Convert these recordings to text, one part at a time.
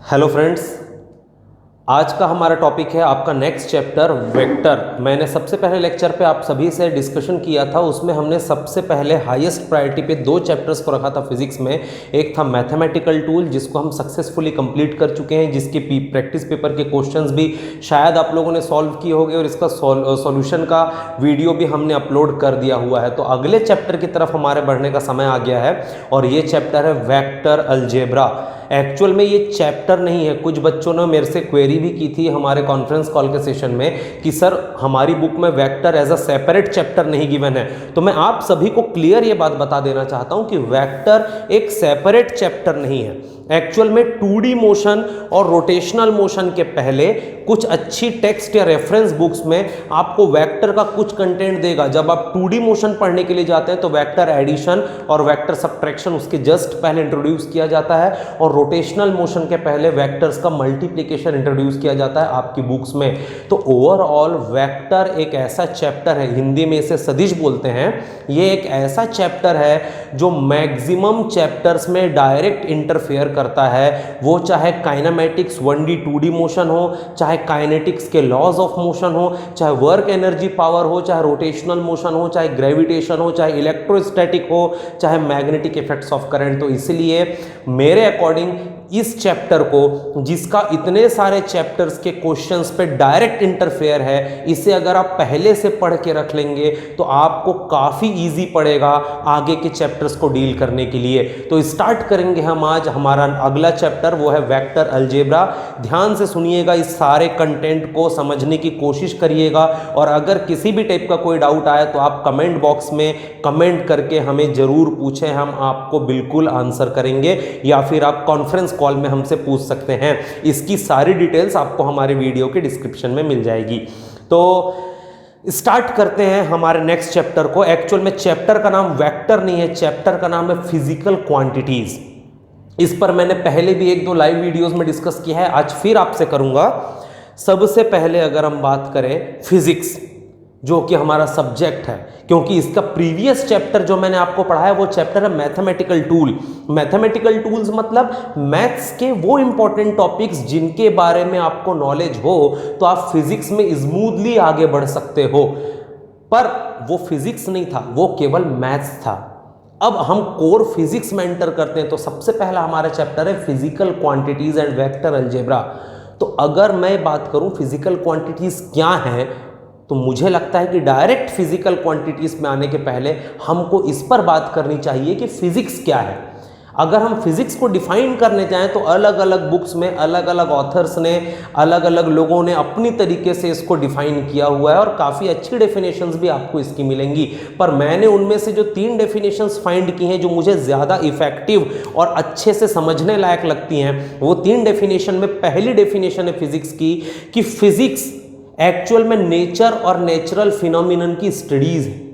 Hello friends, आज का हमारा टॉपिक है आपका नेक्स्ट चैप्टर वेक्टर। मैंने सबसे पहले लेक्चर पे आप सभी से डिस्कशन किया था, उसमें हमने सबसे पहले हाईएस्ट प्रायोरिटी पे दो चैप्टर्स को रखा था फिजिक्स में। एक था मैथमेटिकल टूल, जिसको हम सक्सेसफुली कंप्लीट कर चुके हैं, जिसके प्रैक्टिस पेपर के क्वेश्चंस भी शायद आप लोगों ने सॉल्व किए होंगे और इसका सॉल्यूशन का वीडियो भी हमने अपलोड कर दिया हुआ है। तो अगले चैप्टर की तरफ हमारे बढ़ने का समय आ गया है और ये चैप्टर है वेक्टर अलजेब्रा। एक्चुअल में ये चैप्टर नहीं है। कुछ बच्चों ने मेरे से क्वेरी भी की थी हमारे कॉन्फ्रेंस कॉल के सेशन में कि सर हमारी बुक में vector as a separate chapter नहीं गिवन है। तो मैं आप सभी को क्लियर ये बात बता देना चाहता हूं कि वेक्टर एक सेपरेट चैप्टर नहीं है। एक्चुअल में 2D मोशन और रोटेशनल मोशन के पहले कुछ अच्छी टेक्स्ट या रेफरेंस बुक्स में आपको वेक्टर का कुछ कंटेंट देगा। जब आप 2D मोशन पढ़ने के लिए जाते हैं तो वेक्टर एडिशन और वेक्टर सबट्रैक्शन उसके जस्ट पहले इंट्रोड्यूस किया जाता है, और रोटेशनल मोशन के पहले वेक्टर्स का मल्टीप्लिकेशन इंट्रोड्यूस किया जाता है आपकी बुक्स में। तो ओवरऑल वेक्टर एक ऐसा चैप्टर है, हिंदी में इसे सदिश बोलते हैं। ये एक ऐसा चैप्टर है जो मैक्सिमम चैप्टर्स में डायरेक्ट इंटरफेयर करता है, वो चाहे काइनेमेटिक्स 1D 2D मोशन हो, चाहे काइनेटिक्स के लॉज ऑफ मोशन हो, चाहे वर्क एनर्जी पावर हो, चाहे रोटेशनल मोशन हो, चाहे ग्रेविटेशन हो, चाहे इलेक्ट्रोस्टैटिक हो, चाहे मैग्नेटिक इफेक्ट्स ऑफ करंट। तो इसलिए मेरे अकॉर्डिंग इस चैप्टर को, जिसका इतने सारे चैप्टर्स के क्वेश्चंस पे डायरेक्ट इंटरफेयर है, इसे अगर आप पहले से पढ़ के रख लेंगे तो आपको काफ़ी इजी पड़ेगा आगे के चैप्टर्स को डील करने के लिए। तो स्टार्ट करेंगे हम आज हमारा अगला चैप्टर, वो है वेक्टर अलजेब्रा। ध्यान से सुनिएगा, इस सारे कंटेंट को समझने की कोशिश करिएगा, और अगर किसी भी टाइप का कोई डाउट आए तो आप कमेंट बॉक्स में कमेंट करके हमें ज़रूर पूछें, हम आपको बिल्कुल आंसर करेंगे, या फिर आप कॉन्फ्रेंस कॉल में हमसे पूछ सकते हैं। इसकी सारी डिटेल्स आपको हमारे वीडियो के डिस्क्रिप्शन में मिल जाएगी। तो स्टार्ट करते हैं हमारे नेक्स्ट चैप्टर को। एक्चुअल में चैप्टर का नाम वेक्टर नहीं है, चैप्टर का नाम है फिजिकल क्वांटिटीज। इस पर मैंने पहले भी एक दो लाइव वीडियोस में डिस्कस किया है, आज फिर आपसे करूंगा। सबसे पहले अगर हम बात करें फिजिक्स, जो कि हमारा सब्जेक्ट है, क्योंकि इसका प्रीवियस चैप्टर जो मैंने आपको पढ़ाया है वो चैप्टर है मैथमेटिकल टूल। मैथमेटिकल टूल्स मतलब मैथ्स के वो इंपॉर्टेंट टॉपिक्स जिनके बारे में आपको नॉलेज हो तो आप फिजिक्स में स्मूथली आगे बढ़ सकते हो। पर वो फिजिक्स नहीं था, वो केवल मैथ्स था। अब हम कोर फिजिक्स में एंटर करते हैं, तो सबसे पहला हमारा चैप्टर है physical quantities and vector algebra. तो अगर मैं बात करूं फिजिकल क्वांटिटीज क्या हैं, तो मुझे लगता है कि डायरेक्ट फिजिकल क्वांटिटीज में आने के पहले हमको इस पर बात करनी चाहिए कि फिजिक्स क्या है। अगर हम फिजिक्स को डिफाइन करने जाएं तो अलग अलग बुक्स में अलग अलग ऑथर्स ने, अलग अलग लोगों ने अपनी तरीके से इसको डिफाइन किया हुआ है, और काफ़ी अच्छी डेफिनेशंस भी आपको इसकी मिलेंगी। पर मैंने उनमें से जो 3 डेफिनेशंस फाइंड की हैं जो मुझे ज़्यादा इफेक्टिव और अच्छे से समझने लायक लगती हैं, वो 3 डेफिनेशन में पहली डेफिनेशन है फिजिक्स की कि फिजिक्स एक्चुअल में नेचर और नेचुरल फिनोमिनन की स्टडीज है।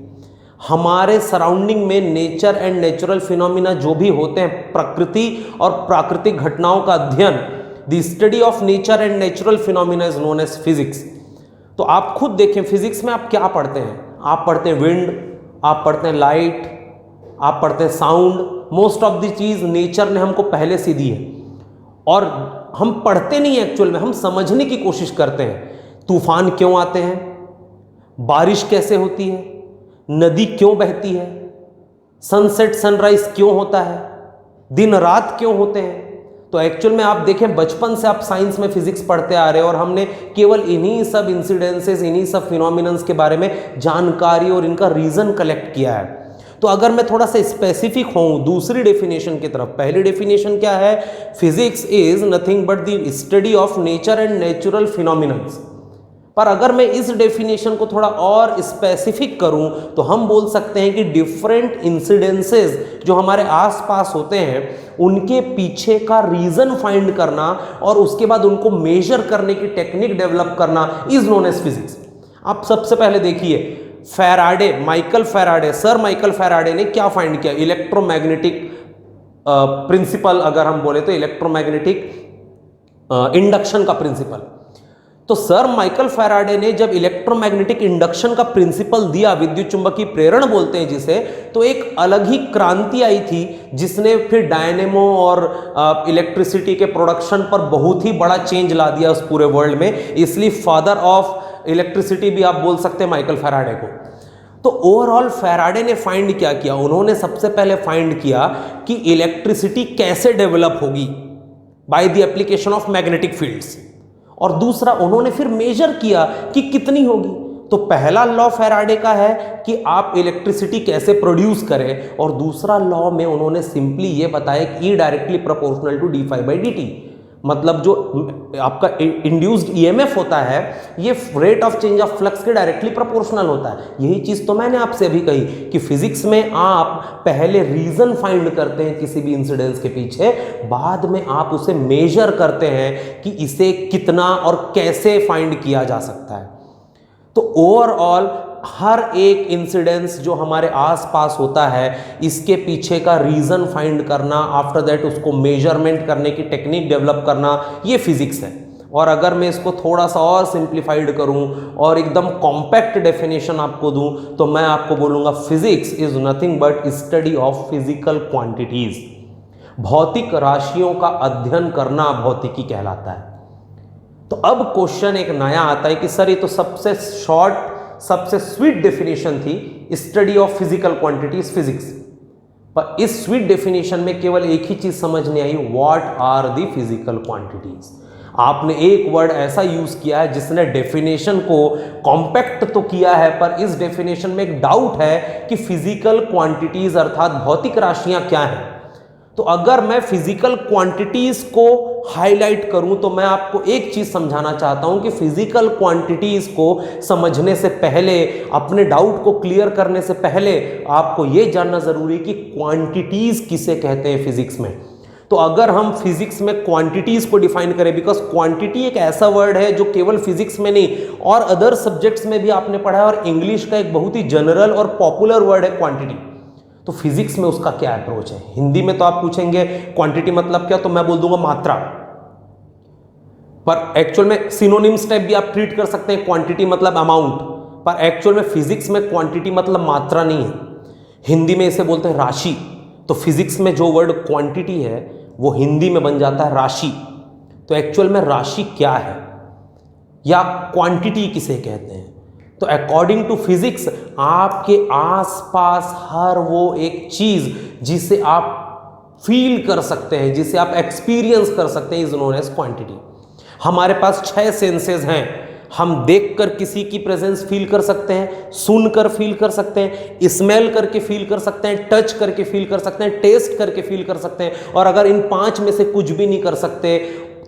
हमारे सराउंडिंग में नेचर एंड नेचुरल फिनोमिना जो भी होते हैं, प्रकृति और प्राकृतिक घटनाओं का अध्ययन, the study of nature and natural phenomena is known as physics. तो आप खुद देखें फिजिक्स में आप क्या पढ़ते हैं। आप पढ़ते हैं विंड, आप पढ़ते हैं लाइट, आप पढ़ते हैं साउंड। मोस्ट ऑफ द चीज नेचर ने हमको पहले से दी है, और हम पढ़ते नहीं एक्चुअल में, हम समझने की कोशिश करते हैं। तूफान क्यों आते हैं, बारिश कैसे होती है, नदी क्यों बहती है, सनसेट सनराइज क्यों होता है, दिन रात क्यों होते हैं। तो एक्चुअल में आप देखें, बचपन से आप साइंस में फिजिक्स पढ़ते आ रहे हैं, और हमने केवल इन्हीं सब इंसिडेंसेस, इन्हीं सब फिनोमिनन्स के बारे में जानकारी और इनका रीजन कलेक्ट किया है। तो अगर मैं थोड़ा सा स्पेसिफिक हूं दूसरी डेफिनेशन की तरफ, पहली डेफिनेशन क्या है, physics is nothing but the study of nature and natural phenomenons. पर अगर मैं इस डेफिनेशन को थोड़ा और स्पेसिफिक करूं तो हम बोल सकते हैं कि डिफरेंट इंसिडेंसेस जो हमारे आसपास होते हैं उनके पीछे का रीजन फाइंड करना और उसके बाद उनको मेजर करने की टेक्निक डेवलप करना इज नोन एज फिजिक्स। आप सबसे पहले देखिए Faraday, Michael Faraday, sir Michael Faraday ने क्या फाइंड किया, इलेक्ट्रोमैग्नेटिक प्रिंसिपल, अगर हम बोले तो इलेक्ट्रोमैग्नेटिक इंडक्शन का प्रिंसिपल। तो सर माइकल फैराडे ने जब इलेक्ट्रोमैग्नेटिक इंडक्शन का प्रिंसिपल दिया, विद्युत चुंबकीय प्रेरण बोलते हैं जिसे, तो एक अलग ही क्रांति आई थी जिसने फिर डायनेमो और इलेक्ट्रिसिटी के प्रोडक्शन पर बहुत ही बड़ा चेंज ला दिया उस पूरे वर्ल्ड में। इसलिए फादर ऑफ इलेक्ट्रिसिटी भी आप बोल सकते हैं माइकल फैराडे को। तो ओवरऑल फैराडे ने फाइंड क्या किया, उन्होंने सबसे पहले फाइंड किया कि इलेक्ट्रिसिटी कैसे डेवलप होगी by the application of magnetic fields, और दूसरा उन्होंने फिर मेजर किया कि कितनी होगी। तो पहला लॉ फैराडे का है कि आप इलेक्ट्रिसिटी कैसे प्रोड्यूस करें, और दूसरा लॉ में उन्होंने सिंपली ये बताया कि E directly proportional to d∅dt, मतलब जो आपका इंड्यूस्ड ईएमएफ होता है ये rate of change of flux के डायरेक्टली प्रोपोर्शनल होता है। यही चीज तो मैंने आपसे अभी कही कि फिजिक्स में आप पहले रीजन फाइंड करते हैं किसी भी इंसिडेंस के पीछे, बाद में आप उसे मेजर करते हैं कि इसे कितना और कैसे फाइंड किया जा सकता है। तो ओवरऑल हर एक इंसिडेंस जो हमारे आसपास होता है इसके पीछे का रीजन फाइंड करना, आफ्टर दैट उसको मेजरमेंट करने की टेक्निक डेवलप करना, ये फिजिक्स है। और अगर मैं इसको थोड़ा सा और सिंप्लीफाइड करूं और एकदम कॉम्पैक्ट डेफिनेशन आपको दूं तो मैं आपको बोलूंगा physics is nothing but study of physical quantities. भौतिक राशियों का अध्ययन करना भौतिकी कहलाता है। तो अब क्वेश्चन एक नया आता है कि सर ये तो सबसे शॉर्ट सबसे स्वीट डेफिनेशन थी, study of physical quantities physics, पर इस स्वीट डेफिनेशन में केवल एक ही चीज समझ नहीं आई, what are the physical quantities. आपने एक वर्ड ऐसा यूज किया है जिसने डेफिनेशन को कॉम्पैक्ट तो किया है, पर इस डेफिनेशन में एक डाउट है कि फिजिकल क्वांटिटीज अर्थात भौतिक राशियां क्या हैं। तो अगर मैं फिजिकल क्वांटिटीज को हाईलाइट करूं तो मैं आपको एक चीज समझाना चाहता हूं कि फिजिकल क्वांटिटीज को समझने से पहले, अपने डाउट को क्लियर करने से पहले आपको यह जानना जरूरी कि क्वांटिटीज किसे कहते हैं फिजिक्स में। तो अगर हम फिजिक्स में क्वांटिटीज को डिफाइन करें, बिकॉज क्वांटिटी एक ऐसा वर्ड है जो केवल फिजिक्स में नहीं और अदर सब्जेक्ट्स में भी आपने पढ़ा है, और इंग्लिश का एक बहुत ही जनरल और पॉपुलर वर्ड है क्वांटिटी। तो फिजिक्स में उसका क्या अप्रोच है? हिंदी में तो आप पूछेंगे क्वांटिटी मतलब क्या, तो मैं बोल दूंगा मात्रा, पर एक्चुअल में सिनोनिम्स टाइप भी आप ट्रीट कर सकते हैं, क्वांटिटी मतलब अमाउंट, पर एक्चुअल में फिजिक्स में क्वांटिटी मतलब मात्रा नहीं है। हिंदी में इसे बोलते हैं राशि। तो फिजिक्स में जो वर्ड क्वांटिटी है वो हिंदी में बन जाता है राशि। तो एक्चुअल में राशि क्या है या क्वांटिटी किसे कहते हैं? तो अकॉर्डिंग टू फिजिक्स आपके आसपास हर वो एक चीज जिसे आप फील कर सकते हैं, जिसे आप एक्सपीरियंस कर सकते हैं, इज नोन एज क्वांटिटी। हमारे पास 6 सेंसेस हैं। हम देखकर किसी की प्रेजेंस फील कर सकते हैं, सुनकर फील कर सकते हैं, स्मेल करके फील कर सकते हैं, टच करके फील कर सकते हैं, टेस्ट करके फील कर सकते हैं। और अगर इन 5 में से कुछ भी नहीं कर सकते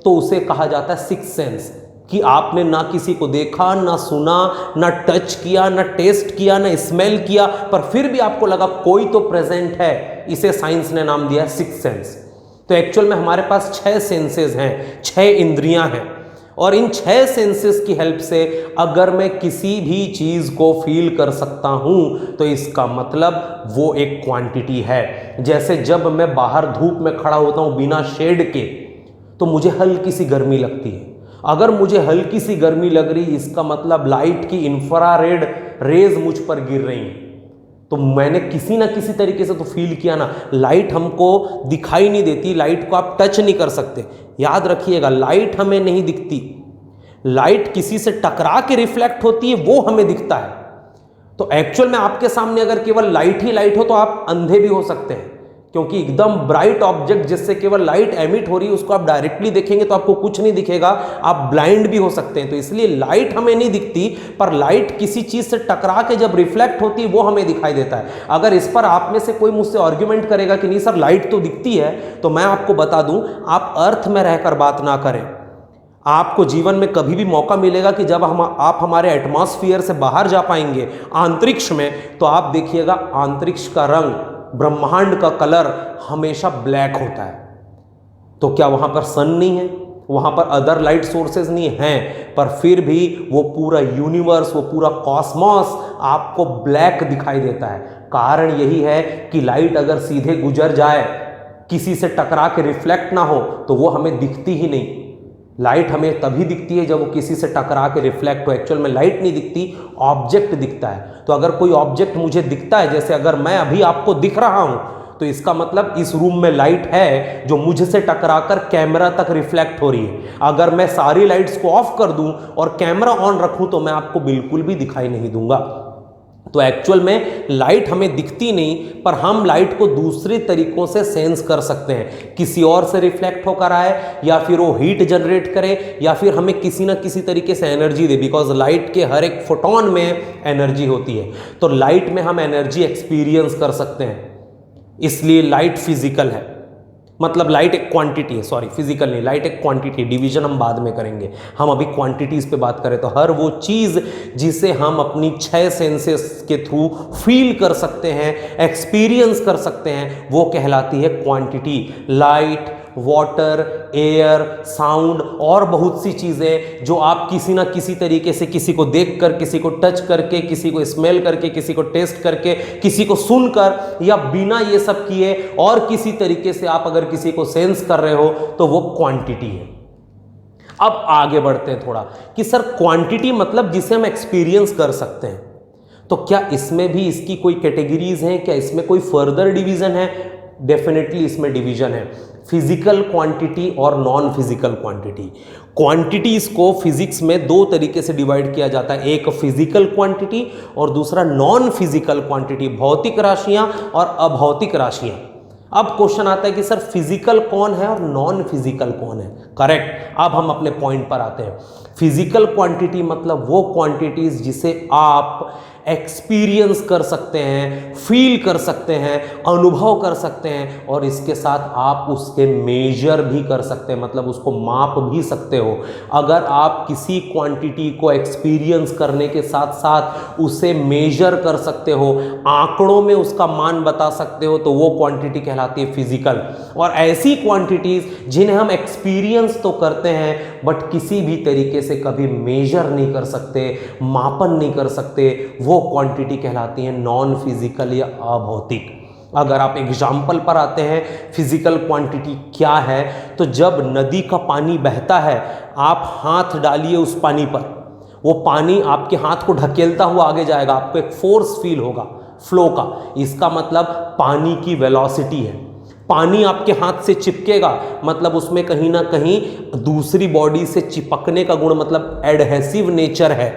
तो उसे कहा जाता है सिक्स्थ सेंस, कि आपने ना किसी को देखा, ना सुना, ना टच किया, ना टेस्ट किया, ना स्मेल किया, पर फिर भी आपको लगा कोई तो प्रेजेंट है। इसे साइंस ने नाम दिया सिक्स्थ सेंस। तो एक्चुअल में हमारे पास 6 सेंसेस हैं, 6 इंद्रियां हैं, और इन 6 सेंसेस की हेल्प से अगर मैं किसी भी चीज को फील कर सकता हूं तो इसका मतलब वो एक क्वांटिटी है। जैसे जब मैं बाहर धूप में खड़ा होता हूं बिना शेड के तो मुझे हल्की सी गर्मी लगती है। अगर मुझे हल्की सी गर्मी लग रही, इसका मतलब लाइट की इंफ्रारेड रेज मुझ पर गिर रही हैं। तो मैंने किसी ना किसी तरीके से तो फील किया ना। लाइट हमको दिखाई नहीं देती, लाइट को आप टच नहीं कर सकते। याद रखिएगा, लाइट हमें नहीं दिखती, लाइट किसी से टकरा के रिफ्लेक्ट होती है, वो हमें दिखता है। तो एक्चुअल में आपके सामने अगर केवल लाइट ही लाइट हो तो आप अंधे भी हो सकते हैं, क्योंकि एकदम ब्राइट ऑब्जेक्ट जिससे केवल लाइट एमिट हो रही है उसको आप डायरेक्टली देखेंगे तो आपको कुछ नहीं दिखेगा, आप ब्लाइंड भी हो सकते हैं। तो इसलिए लाइट हमें नहीं दिखती, पर लाइट किसी चीज से टकरा के जब रिफ्लेक्ट होती है वो हमें दिखाई देता है। अगर इस पर आप में से कोई मुझसे आर्ग्यूमेंट करेगा कि नहीं सर लाइट तो दिखती है, तो मैं आपको बता दूं, आप अर्थ में रहकर बात ना करें। आपको जीवन में कभी भी मौका मिलेगा कि जब आप हमारे एटमॉस्फेयर से बाहर जा पाएंगे अंतरिक्ष में, तो आप देखिएगा अंतरिक्ष का रंग, ब्रह्मांड का कलर हमेशा ब्लैक होता है। तो क्या वहां पर सन नहीं है, वहां पर अदर लाइट सोर्सेज नहीं हैं, पर फिर भी वो पूरा यूनिवर्स, वो पूरा कॉस्मॉस आपको ब्लैक दिखाई देता है। कारण यही है कि लाइट अगर सीधे गुजर जाए, किसी से टकरा के रिफ्लेक्ट ना हो, तो वो हमें दिखती ही नहीं। लाइट हमें तभी दिखती है जब वो किसी से टकरा के रिफ्लेक्ट हो। एक्चुअल में लाइट नहीं दिखती, ऑब्जेक्ट दिखता है। तो अगर कोई ऑब्जेक्ट मुझे दिखता है, जैसे अगर मैं अभी आपको दिख रहा हूं, तो इसका मतलब इस रूम में लाइट है जो मुझसे टकराकर कैमरा तक रिफ्लेक्ट हो रही है। अगर मैं सारी लाइट्स को ऑफ कर दूं और कैमरा ऑन रखूं तो मैं आपको बिल्कुल भी दिखाई नहीं दूंगा। तो एक्चुअल में लाइट हमें दिखती नहीं, पर हम लाइट को दूसरे तरीकों से सेंस कर सकते हैं। किसी और से रिफ्लेक्ट होकर आए, या फिर वो हीट जनरेट करे, या फिर हमें किसी ना किसी तरीके से एनर्जी दे, बिकॉज लाइट के हर एक फोटोन में एनर्जी होती है। तो लाइट में हम एनर्जी एक्सपीरियंस कर सकते हैं, इसलिए लाइट फिजिकल है। मतलब लाइट एक क्वांटिटी है, सॉरी फिजिकल नहीं, लाइट एक क्वांटिटी। डिवीजन हम बाद में करेंगे, हम अभी क्वांटिटीज पे बात करें तो हर वो चीज जिसे हम अपनी 6 सेंसेस के थ्रू फील कर सकते हैं, एक्सपीरियंस कर सकते हैं, वो कहलाती है quantity. Light, water, air, sound और बहुत सी चीज़ें जो आप किसी ना किसी तरीके से, किसी को देखकर, किसी को टच करके, किसी को स्मेल करके, किसी को टेस्ट करके, किसी को सुनकर, या बिना ये सब किए और किसी तरीके से आप अगर किसी को सेंस कर रहे हो तो वो क्वांटिटी है। अब आगे बढ़ते हैं थोड़ा कि सर क्वांटिटी मतलब जिसे हम एक्सपीरियंस कर सकते हैं, तो क्या इसमें भी इसकी कोई कैटेगरीज हैं? क्या इसमें कोई फर्दर डिवीजन है? डेफिनेटली इसमें डिवीजन है, फिजिकल क्वांटिटी और नॉन फिजिकल क्वांटिटी। क्वांटिटीज को फिजिक्स में 2 तरीके से डिवाइड किया जाता है, एक फिजिकल क्वांटिटी और दूसरा नॉन फिजिकल क्वांटिटी, भौतिक राशियां और अभौतिक राशियां। अब क्वेश्चन आता है कि सर फिजिकल कौन है और नॉन फिजिकल कौन है? करेक्ट, अब हम अपने पॉइंट पर आते हैं। फिजिकल क्वांटिटी मतलब वो क्वांटिटीज जिसे आप एक्सपीरियंस कर सकते हैं, फील कर सकते हैं, अनुभव कर सकते हैं, और इसके साथ आप उसके मेजर भी कर सकते हैं, मतलब उसको माप भी सकते हो। अगर आप किसी क्वांटिटी को एक्सपीरियंस करने के साथ साथ उसे मेजर कर सकते हो, आंकड़ों में उसका मान बता सकते हो, तो वो क्वांटिटी कहलाती है फिजिकल। और ऐसी क्वांटिटीज जिन्हें हम एक्सपीरियंस तो करते हैं बट किसी भी तरीके से कभी मेजर नहीं कर सकते, मापन नहीं कर सकते, वो क्वांटिटी कहलाती है नॉन फिजिकल या अभौतिक। अगर आप एग्जाम्पल पर आते हैं फिजिकल क्वांटिटी क्या है, तो जब नदी का पानी बहता है, आप हाथ डालिए उस पानी पर, वो पानी आपके हाथ को ढकेलता हुआ आगे जाएगा, आपको एक फोर्स फील होगा फ्लो का। इसका मतलब पानी की वेलोसिटी है। पानी आपके हाथ से चिपकेगा, मतलब उसमें कहीं ना कहीं दूसरी बॉडी से चिपकने का गुण, मतलब एडहेसिव नेचर है।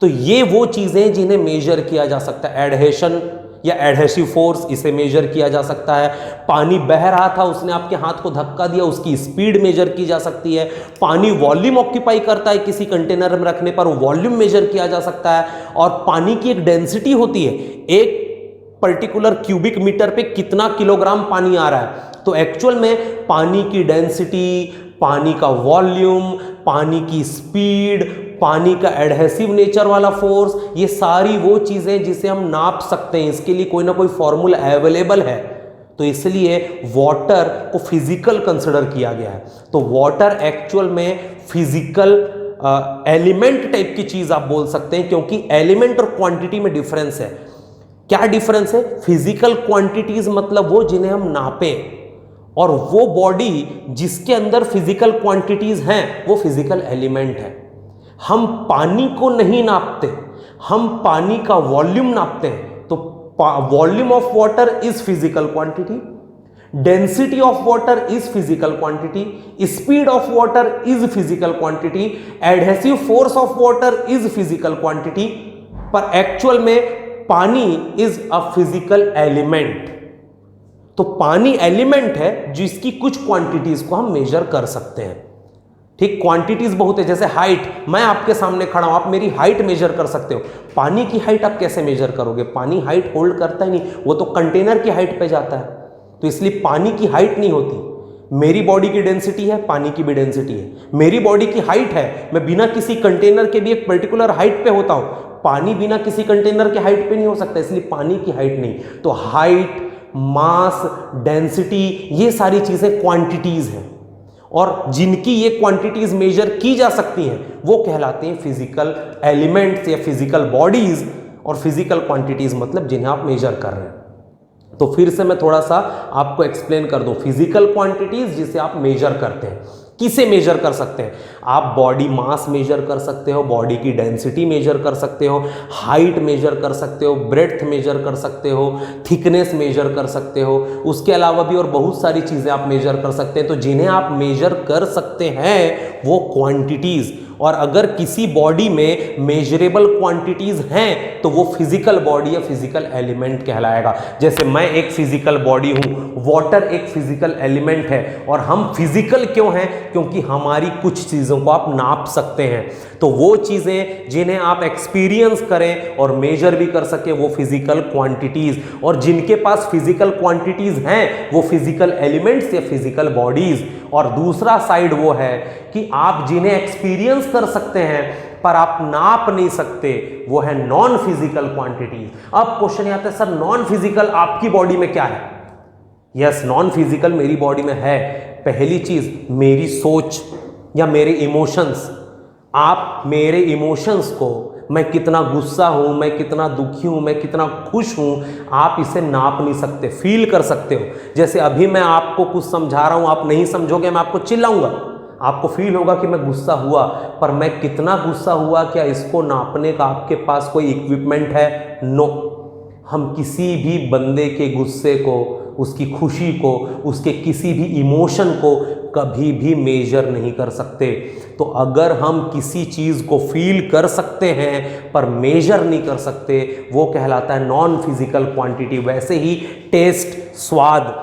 तो ये वो चीज़ें जिन्हें मेजर किया जा सकता है, एडहेशन या एडहेसिव फोर्स, इसे मेजर किया जा सकता है। पानी बह रहा था, उसने आपके हाथ को धक्का दिया, उसकी स्पीड मेजर की जा सकती है। पानी वॉल्यूम ऑक्यूपाई करता है किसी कंटेनर में रखने पर, वॉल्यूम मेजर किया जा सकता है। और पानी की एक डेंसिटी होती है, एक पर्टिकुलर क्यूबिक मीटर पे कितना किलोग्राम पानी आ रहा है। तो एक्चुअल में पानी की डेंसिटी, पानी का वॉल्यूम, पानी की स्पीड, पानी का एडहेसिव नेचर वाला फोर्स, ये सारी वो चीज़ें जिसे हम नाप सकते हैं। इसके लिए कोई ना कोई फॉर्मूला अवेलेबल है, तो इसलिए वाटर को फिजिकल कंसिडर किया गया है। तो वाटर एक्चुअल में फिजिकल एलिमेंट टाइप की चीज़ आप बोल सकते हैं, क्योंकि एलिमेंट और क्वांटिटी में डिफरेंस है। क्या डिफरेंस है? फिजिकल क्वांटिटीज मतलब वो जिन्हें हम नापें, और वो बॉडी जिसके अंदर फिजिकल क्वांटिटीज हैं वो फिजिकल एलिमेंट है। हम पानी को नहीं नापते, हम पानी का वॉल्यूम नापते हैं। तो volume of water is physical quantity, density of water is physical quantity, speed of water is physical quantity, adhesive force of water is physical quantity. पर एक्चुअल में पानी इज अ फिजिकल एलिमेंट। तो पानी element है जिसकी कुछ quantities को हम मेजर कर सकते हैं। ठीक, क्वांटिटीज बहुत है, जैसे हाइट, मैं आपके सामने खड़ा हूं, आप मेरी हाइट मेजर कर सकते हो। पानी की हाइट आप कैसे मेजर करोगे? पानी हाइट होल्ड करता ही नहीं, वो तो कंटेनर की हाइट पे जाता है। तो इसलिए पानी की हाइट नहीं होती। मेरी बॉडी की डेंसिटी है, पानी की भी डेंसिटी है। मेरी बॉडी की हाइट है, मैं बिना किसी कंटेनर के भी एक पर्टिकुलर हाइट पे होता हूं। पानी बिना किसी कंटेनर के हाइट पे नहीं हो सकता, इसलिए पानी की हाइट नहीं। तो हाइट, मास, डेंसिटी, ये सारी चीजें क्वांटिटीज हैं, और जिनकी ये क्वांटिटीज मेजर की जा सकती हैं वो कहलाते हैं फिजिकल एलिमेंट्स या फिजिकल बॉडीज। और फिजिकल क्वांटिटीज मतलब जिन्हें आप मेजर कर रहे हैं। तो फिर से मैं थोड़ा सा आपको एक्सप्लेन कर दूं, फिजिकल क्वांटिटीज जिसे आप मेजर करते हैं, किसे मेजर कर सकते हैं? आप बॉडी मास मेजर कर सकते हो, बॉडी की डेंसिटी मेजर कर सकते हो, हाइट मेजर कर सकते हो, ब्रेड्थ मेजर कर सकते हो, थिकनेस मेजर कर सकते हो। उसके अलावा भी और बहुत सारी चीज़ें आप मेजर कर सकते हैं। तो जिन्हें आप मेजर कर सकते हैं वो क्वांटिटीज़, और अगर किसी बॉडी में मेजरेबल क्वांटिटीज हैं तो वो फिजिकल बॉडी या फिजिकल एलिमेंट कहलाएगा। जैसे मैं एक फिजिकल बॉडी हूं, वाटर एक फिजिकल एलिमेंट है। और हम फिजिकल क्यों हैं? क्योंकि हमारी कुछ चीज़ों को आप नाप सकते हैं। तो वो चीज़ें जिन्हें आप एक्सपीरियंस करें और मेजर भी कर सके वो फिजिकल क्वांटिटीज, और जिनके पास फिजिकल क्वांटिटीज हैं वो फिजिकल एलिमेंट्स या फिजिकल बॉडीज। और दूसरा साइड वो है कि आप जिन्हें एक्सपीरियंस कर सकते हैं पर आप नाप नहीं सकते, वो है नॉन फिजिकल क्वांटिटीज। अब क्वेश्चन आता है सर नॉन फिजिकल आपकी बॉडी में क्या है? यस, नॉन फिजिकल मेरी बॉडी में है। पहली चीज मेरी सोच या मेरे इमोशंस। आप मेरे इमोशंस को, मैं कितना गुस्सा हूं, मैं कितना दुखी हूं, मैं कितना खुश हूं, आप इसे नाप नहीं सकते, फील कर सकते हो। जैसे अभी मैं आपको कुछ समझा रहा हूं, आप नहीं समझोगे, मैं आपको चिल्लाऊंगा, आपको फील होगा कि मैं गुस्सा हुआ, पर मैं कितना गुस्सा हुआ, क्या इसको नापने का आपके पास कोई इक्विपमेंट है? नो। हम किसी भी बंदे के गुस्से को, उसकी खुशी को, उसके किसी भी इमोशन को कभी भी मेजर नहीं कर सकते। तो अगर हम किसी चीज़ को फील कर सकते हैं पर मेजर नहीं कर सकते, वो कहलाता है नॉन फिजिकल क्वांटिटी। वैसे ही टेस्ट, स्वाद,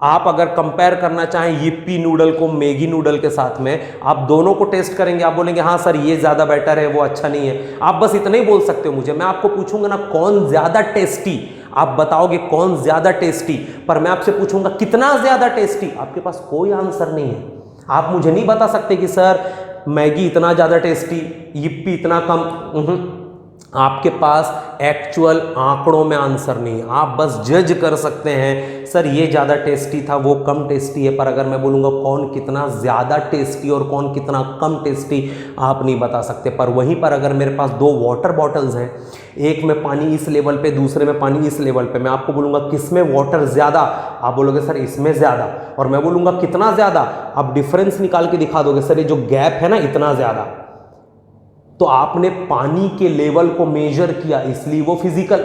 आप अगर कंपेयर करना चाहें यिप्पी नूडल को मैगी नूडल के साथ में, आप दोनों को टेस्ट करेंगे, आप बोलेंगे हाँ सर ये ज़्यादा बेटर है, वो अच्छा नहीं है। आप बस इतना ही बोल सकते हो मुझे। मैं आपको पूछूंगा ना कौन ज़्यादा टेस्टी, आप बताओगे कौन ज़्यादा टेस्टी, पर मैं आपसे पूछूंगा कितना ज़्यादा टेस्टी, आपके पास कोई आंसर नहीं है। आप मुझे नहीं बता सकते कि सर मैगी इतना ज़्यादा टेस्टी, यिप्पी इतना कम। आपके पास एक्चुअल आंकड़ों में आंसर नहीं है। आप बस जज कर सकते हैं सर ये ज़्यादा टेस्टी था, वो कम टेस्टी है, पर अगर मैं बोलूँगा कौन कितना ज़्यादा टेस्टी और कौन कितना कम टेस्टी, आप नहीं बता सकते। पर वहीं पर अगर मेरे पास दो वाटर बॉटल्स हैं, एक में पानी इस लेवल पे, दूसरे में पानी इस लेवल पे, मैं आपको बोलूँगा किसमें वाटर ज़्यादा, आप बोलोगे सर इसमें ज़्यादा, और मैं बोलूँगा कितना ज़्यादा, आप डिफरेंस निकाल के दिखा दोगे सर ये जो गैप है ना इतना ज़्यादा। तो आपने पानी के लेवल को मेजर किया इसलिए वो फिजिकल,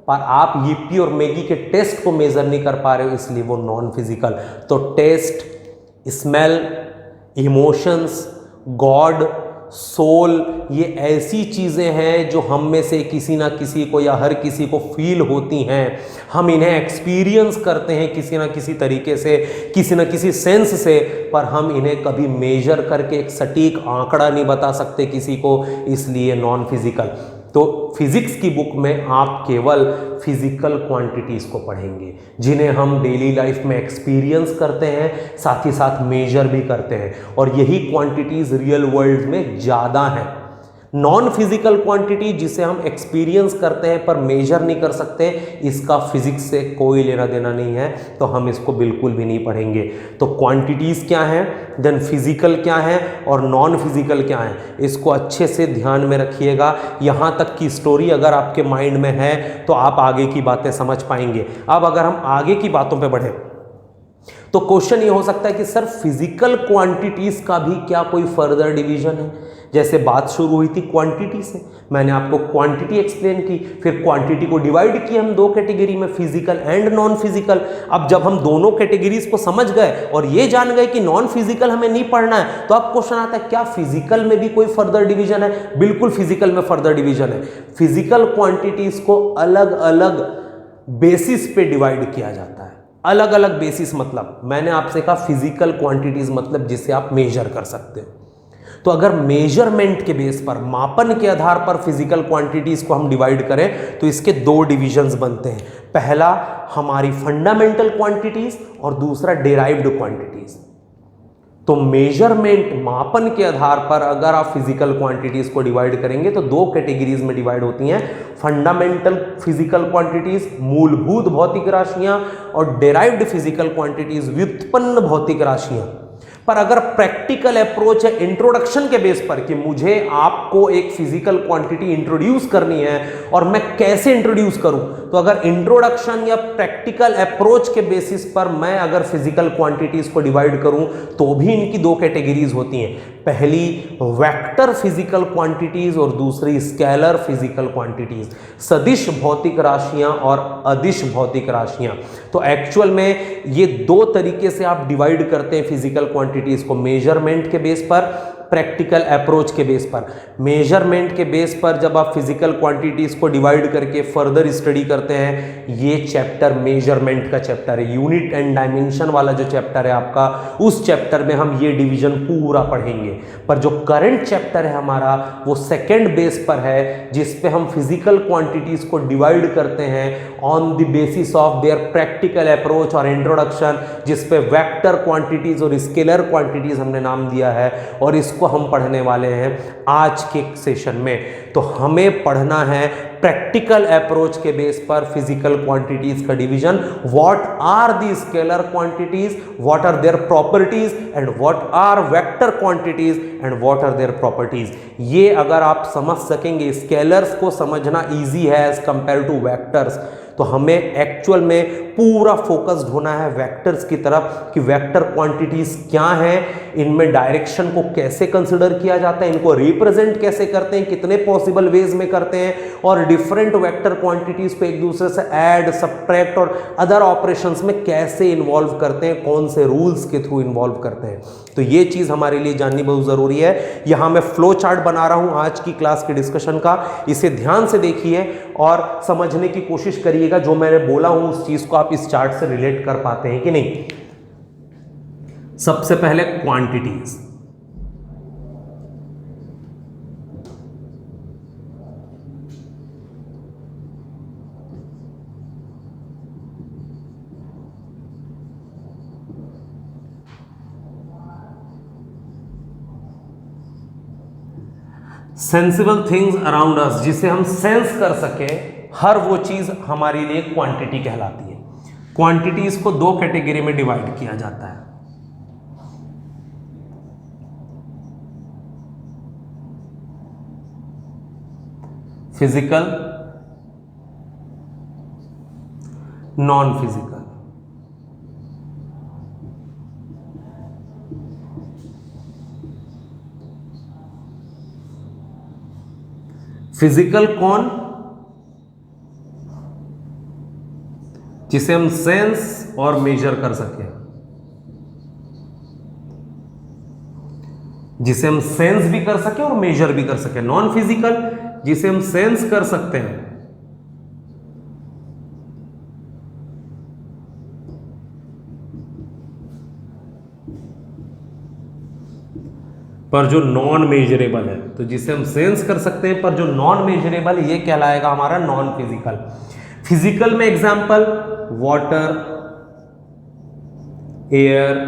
पर आप यिप्पी और मैगी के टेस्ट को मेजर नहीं कर पा रहे हो इसलिए वो नॉन फिजिकल। तो taste, smell, emotions, God, soul, ये ऐसी चीज़ें हैं जो हम में से किसी ना किसी को या हर किसी को फील होती हैं। हम इन्हें एक्सपीरियंस करते हैं किसी ना किसी तरीके से, किसी ना किसी सेंस से, पर हम इन्हें कभी मेजर करके एक सटीक आंकड़ा नहीं बता सकते किसी को, इसलिए नॉन फिजिकल। तो फिजिक्स की बुक में आप केवल फिजिकल क्वांटिटीज़ को पढ़ेंगे जिन्हें हम डेली लाइफ में एक्सपीरियंस करते हैं, साथ ही साथ मेजर भी करते हैं, और यही क्वांटिटीज़ रियल वर्ल्ड में ज़्यादा हैं। नॉन फिजिकल क्वांटिटी जिसे हम एक्सपीरियंस करते हैं पर मेजर नहीं कर सकते, इसका फिजिक्स से कोई लेना देना नहीं है, तो हम इसको बिल्कुल भी नहीं पढ़ेंगे। तो क्वांटिटीज़ क्या हैं, देन फिजिकल क्या है और नॉन फिजिकल क्या है, इसको अच्छे से ध्यान में रखिएगा। यहाँ तक की स्टोरी अगर आपके माइंड में है तो आप आगे की बातें समझ पाएंगे। अब अगर हम आगे की बातों पर बढ़ें तो क्वेश्चन ये हो सकता है कि सर फिजिकल क्वांटिटीज़ का भी क्या कोई फर्दर डिवीजन है? जैसे बात शुरू हुई थी क्वांटिटी से, मैंने आपको क्वांटिटी एक्सप्लेन की, फिर क्वांटिटी को डिवाइड किया हम दो कैटेगरी में, फिजिकल एंड नॉन फिजिकल। अब जब हम दोनों कैटेगरीज को समझ गए और ये जान गए कि नॉन फिजिकल हमें नहीं पढ़ना है, तो अब क्वेश्चन आता है क्या फिजिकल में भी कोई फर्दर डिवीजन है? बिल्कुल फिजिकल में फर्दर डिवीजन है। फिजिकल क्वांटिटीज को अलग अलग बेसिस पे डिवाइड किया जाता है। अलग अलग बेसिस मतलब मैंने आपसे कहा फिजिकल क्वांटिटीज मतलब जिसे आप मेजर कर सकते हो। तो अगर मेजरमेंट के बेस पर, मापन के आधार पर फिजिकल क्वांटिटीज को हम डिवाइड करें तो इसके दो डिविजन्स बनते हैं। पहला हमारी फंडामेंटल क्वांटिटीज और दूसरा डेराइव्ड क्वांटिटीज। तो मेजरमेंट, मापन के आधार पर अगर आप फिजिकल क्वांटिटीज को डिवाइड करेंगे तो दो कैटेगरीज में डिवाइड होती हैं, फंडामेंटल फिजिकल क्वांटिटीज मूलभूत भौतिक राशियां और डेराइव्ड फिजिकल क्वांटिटीज व्युत्पन्न भौतिक राशियां। पर अगर प्रैक्टिकल अप्रोच है इंट्रोडक्शन के बेस पर कि मुझे आपको एक फिजिकल क्वांटिटी इंट्रोड्यूस करनी है और मैं कैसे इंट्रोड्यूस करूं, तो अगर इंट्रोडक्शन या प्रैक्टिकल अप्रोच के बेसिस पर मैं अगर फिजिकल क्वांटिटीज को डिवाइड करूं तो भी इनकी दो कैटेगरीज होती हैं। पहली वेक्टर फिजिकल क्वांटिटीज और दूसरी स्केलर फिजिकल क्वांटिटीज, सदिश भौतिक राशियां और अदिश भौतिक राशियां। तो एक्चुअल में ये दो तरीके से आप डिवाइड करते हैं फिजिकल क्वांटिटीज को, मेजरमेंट के बेस पर, प्रैक्टिकल अप्रोच के बेस पर। मेजरमेंट के बेस पर जब आप फिजिकल क्वांटिटीज को डिवाइड करके फर्दर स्टडी करते हैं, ये चैप्टर मेजरमेंट का चैप्टर है, यूनिट एंड डायमेंशन वाला जो चैप्टर है आपका, उस चैप्टर में हम ये डिवीजन पूरा पढ़ेंगे। पर जो करंट चैप्टर है हमारा वो सेकेंड बेस पर है, जिस पे हम फिजिकल क्वांटिटीज को डिवाइड करते हैं on the basis of their practical approach और इंट्रोडक्शन, जिस पे वेक्टर क्वांटिटीज और स्केलर क्वांटिटीज हमने नाम दिया है, और इसको हम पढ़ने वाले हैं आज के सेशन में। तो हमें पढ़ना है प्रैक्टिकल अप्रोच के बेस पर फिजिकल क्वांटिटीज का division. What are the scalar quantities, what are their properties and what are vector quantities and what are their properties. ये अगर आप समझ सकेंगे, स्केलर्स को समझना इजी है एज कंपेयर टू वेक्टर्स, तो हमें एक्चुअल में पूरा फोकस्ड होना है वेक्टर्स की तरफ कि वेक्टर क्वांटिटीज क्या हैं, इनमें डायरेक्शन को कैसे कंसिडर किया जाता है, इनको रिप्रेजेंट कैसे करते हैं, कितने पॉसिबल वेज में करते हैं, और डिफरेंट वेक्टर क्वांटिटीज को एक दूसरे से ऐड, सब्ट्रैक्ट और अदर ऑपरेशंस में कैसे इन्वॉल्व करते हैं, कौन से रूल्स के थ्रू इन्वॉल्व करते हैं। तो ये चीज हमारे लिए जाननी बहुत जरूरी है। यहां मैं फ्लो चार्ट बना रहा हूं आज की क्लास के डिस्कशन का, इसे ध्यान से देखिए और समझने की कोशिश करिएगा जो मैंने बोला हूं उस चीज को आप इस चार्ट से रिलेट कर पाते हैं कि नहीं। सबसे पहले quantities, sensible things around us, जिसे हम सेंस कर सके, हर वो चीज हमारे लिए क्वांटिटी कहलाती है। क्वांटिटीज को दो कैटेगरी में डिवाइड किया जाता है, फिजिकल, नॉन फिजिकल। फिजिकल कौन, जिसे हम सेंस और मेजर कर सके, जिसे हम सेंस भी कर सके और मेजर भी कर सके। नॉन फिजिकल, जिसे हम सेंस कर सकते हैं पर जो नॉन मेजरेबल है, तो जिसे हम सेंस कर सकते हैं पर जो नॉन मेजरेबल, ये कहलाएगा हमारा नॉन फिजिकल। फिजिकल में example water, air,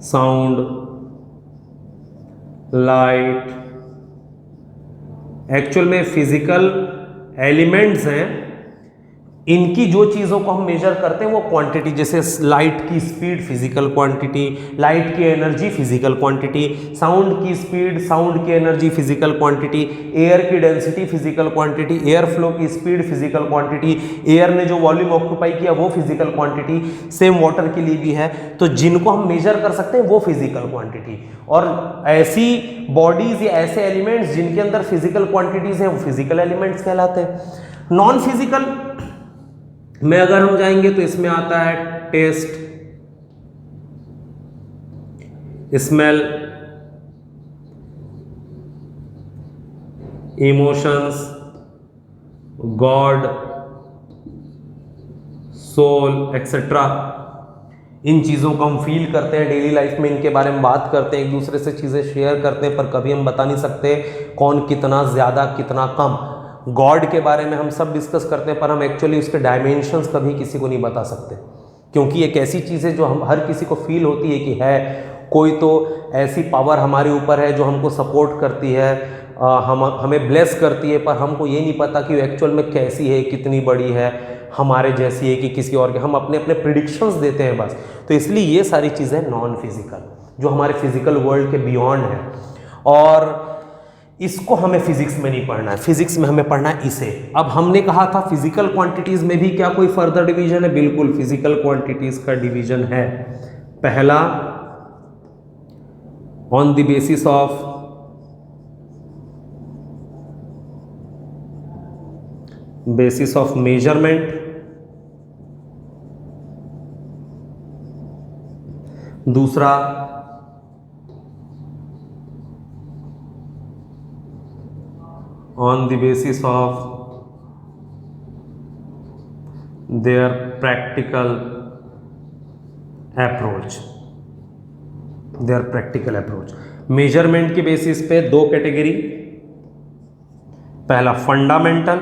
sound, light. Actual में फिजिकल एलिमेंट्स हैं, इनकी जो चीज़ों को हम मेजर करते हैं वो क्वांटिटी, जैसे लाइट की स्पीड फिजिकल क्वांटिटी, लाइट की एनर्जी फिजिकल क्वांटिटी, साउंड की स्पीड, साउंड की एनर्जी फिजिकल क्वांटिटी, एयर की density physical quantity, air flow की स्पीड फिजिकल क्वांटिटी, एयर ने जो वॉल्यूम ऑक्यूपाई किया वो फिजिकल क्वांटिटी। सेम वाटर के लिए भी है, तो जिनको हम मेजर कर सकते हैं वो फिजिकल क्वांटिटी। और ऐसी बॉडीज या ऐसे एलिमेंट्स जिनके अंदर फिजिकल क्वांटिटीज हैं वो फिजिकल एलिमेंट्स कहलाते हैं। नॉन फिजिकल में अगर हम जाएंगे तो इसमें आता है taste, smell, emotions, God, soul etcetera. इन चीज़ों को हम फील करते हैं डेली लाइफ में, इनके बारे में बात करते हैं, एक दूसरे से चीज़ें शेयर करते हैं, पर कभी हम बता नहीं सकते कौन कितना ज़्यादा कितना कम। गॉड के बारे में हम सब डिस्कस करते हैं पर हम एक्चुअली उसके डायमेंशंस कभी किसी को नहीं बता सकते, क्योंकि एक ऐसी चीज़ है जो हम हर किसी को फील होती है कि है कोई तो ऐसी पावर हमारे ऊपर है जो हमको सपोर्ट करती है, हमें ब्लेस करती है, पर हमको ये नहीं पता कि वो एक्चुअल में कैसी है, कितनी बड़ी है। हमारे जैसी है कि किसी और के, हम अपने अपने प्रिडिक्शंस देते हैं बस। तो इसलिए ये सारी चीज़ें नॉन फिजिकल, जो हमारे फिजिकल वर्ल्ड के बियॉन्ड है, और इसको हमें फिजिक्स में नहीं पढ़ना है, फिजिक्स में हमें पढ़ना है इसे। अब हमने कहा था फिजिकल क्वांटिटीज में भी क्या कोई फर्दर डिवीजन है? बिल्कुल, फिजिकल क्वांटिटीज का डिवीजन है। पहला, on the basis of measurement, दूसरा on the basis of their practical approach, measurement के बेसिस पे दो कैटेगरी, पहला फंडामेंटल,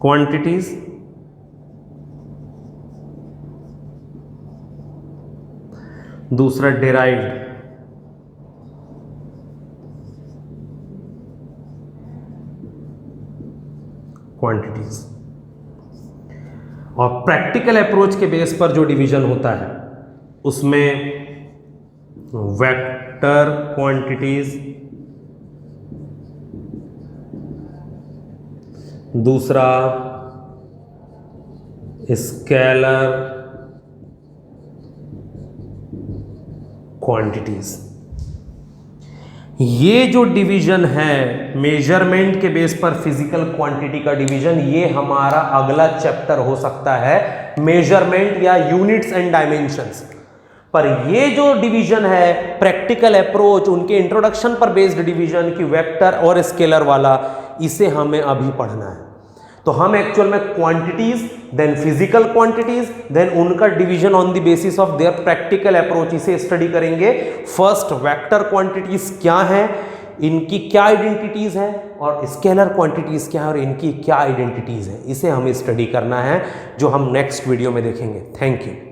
क्वांटिटीज, दूसरा डेराइव्ड क्वांटिटीज। और प्रैक्टिकल अप्रोच के बेस पर जो डिवीजन होता है उसमें वेक्टर क्वांटिटीज, दूसरा स्केलर क्वांटिटीज। ये जो डिवीजन है मेजरमेंट के बेस पर फिजिकल क्वांटिटी का डिवीजन, ये हमारा अगला चैप्टर हो सकता है, मेजरमेंट या यूनिट्स एंड डायमेंशंस। पर ये जो डिवीजन है प्रैक्टिकल अप्रोच, उनके इंट्रोडक्शन पर बेस्ड डिवीजन की वेक्टर और स्केलर वाला, इसे हमें अभी पढ़ना है। तो हम एक्चुअल में quantities, then physical quantities, then उनका division on the basis of their practical approach, इसे स्टडी करेंगे। फर्स्ट वेक्टर क्वांटिटीज क्या है, इनकी क्या आइडेंटिटीज है, और स्केलर क्वांटिटीज क्या है और इनकी क्या आइडेंटिटीज है, इसे हमें स्टडी करना है, जो हम नेक्स्ट वीडियो में देखेंगे। Thank you.